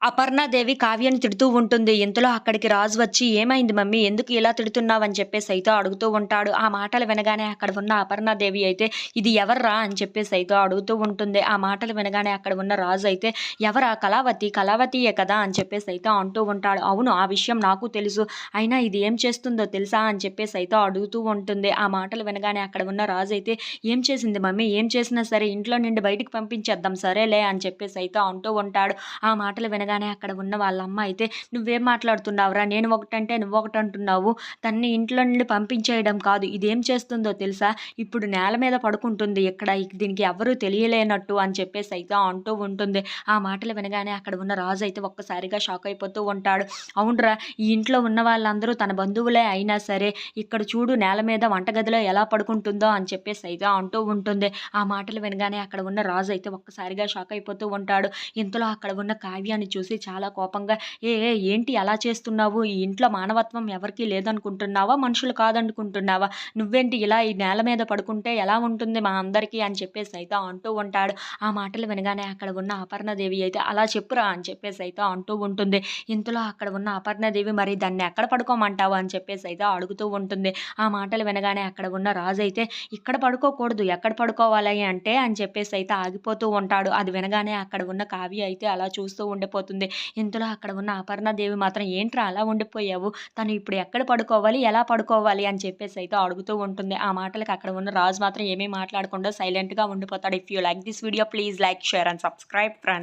అపర్ణాదేవి కావ్యని తిడుతూ ఉంటుంది. ఇంతలో అక్కడికి రాజు వచ్చి, "ఏమైంది మమ్మీ? ఎందుకు ఇలా తిడుతున్నావని" చెప్పేసైతే అడుగుతూ ఉంటాడు. ఆ మాటలు వినగానే అక్కడ ఉన్న అపర్ణాదేవి అయితే, "ఇది ఎవర్రా?" అని చెప్పేసైతే అడుగుతూ ఉంటుంది. ఆ మాటలు వినగానే అక్కడ ఉన్న రాజు అయితే, "ఎవరా? కళావతి. కళావతియే కదా!" అని చెప్పేసైతే అంటూ ఉంటాడు. "అవును, ఆ విషయం నాకు తెలుసు. అయినా ఇది ఏం చేస్తుందో తెలుసా?" అని చెప్పేసైతే అడుగుతూ ఉంటుంది. ఆ మాటలు వినగానే అక్కడ ఉన్న రాజు అయితే, "ఏం చేసింది మమ్మీ? ఏం చేసినా సరే ఇంట్లో నుండి బయటికి పంపించేద్దాం సరేలే" అని చెప్పేసైతే అంటూ ఉంటాడు. ఆ మాటలు వినగానే అక్కడ ఉన్న వాళ్ళ అమ్మ అయితే, "నువ్వేం మాట్లాడుతున్నావురా? నేను ఒకటంటే నువ్వొకటంటున్నావు. తన్ని ఇంట్లో నుండి పంపించేయడం కాదు. ఇదేం చేస్తుందో తెలుసా? ఇప్పుడు నేల మీద పడుకుంటుంది ఇక్కడ. దీనికి ఎవ్వరూ తెలియలేనట్టు" అని చెప్పేసైతే అంటూ ఉంటుంది. ఆ మాటలు వినగానే అక్కడ ఉన్న రాజు అయితే ఒక్కసారిగా షాక్ అయిపోతూ ఉంటాడు. "అవునురా! ఈ ఇంట్లో ఉన్న వాళ్ళందరూ తన బంధువులే అయినా సరే, ఇక్కడ చూడు నేల మీద వంటగదిలో ఎలా పడుకుంటుందో" అని చెప్పేసైతే అంటూ ఉంటుంది. ఆ మాటలు వినగానే అక్కడ ఉన్న రాజు అయితే ఒక్కసారిగా షాక్ అయిపోతూ ఉంటాడు. ఇంతలో అక్కడ ఉన్న కావ్యాన్ని చూసి చాలా కోపంగా, "ఏ ఏ ఏంటి అలా చేస్తున్నావు? ఈ ఇంట్లో మానవత్వం ఎవరికీ లేదనుకుంటున్నావా? మనుషులు కాదనుకుంటున్నావా? నువ్వేంటి ఇలా ఈ నేల మీద పడుకుంటే ఎలా ఉంటుంది మా అందరికీ" అని చెప్పేసైతే అంటూ ఉంటాడు. ఆ మాటలు వినగానే అక్కడ ఉన్న అపర్ణాదేవి అయితే, "అలా చెప్పురా" అని చెప్పేసైతే అంటూ ఉంటుంది. ఇంతలో అక్కడ ఉన్న అపర్ణాదేవి, "మరి దాన్ని ఎక్కడ పడుకోమంటావు?" అని చెప్పేసైతే అడుగుతూ ఉంటుంది. ఆ మాటలు వినగానే అక్కడ ఉన్న రాజైతే, "ఇక్కడ పడుకోకూడదు. ఎక్కడ పడుకోవాలి అంటే" అని చెప్పేసైతే ఆగిపోతూ ఉంటాడు. అది వినగానే అక్కడ ఉన్న కావ్య అయితే అలా చూస్తూ ఉండిపోతుంది. ఇంతలో అక్కడ ఉన్న అపర్ణాదేవి మాత్రం, "ఏంట్రా అలా ఉండిపోయావు? తను ఇప్పుడు ఎక్కడ పడుకోవాలి? ఎలా పడుకోవాలి?" అని చెప్పేసైతే అడుగుతూ ఉంటుంది. ఆ మాటలకి అక్కడ ఉన్న రాజు మాత్రం ఏమీ మాట్లాడకుండా సైలెంట్‌గా ఉండిపోతాడు. If you like this video please like, share and subscribe friends.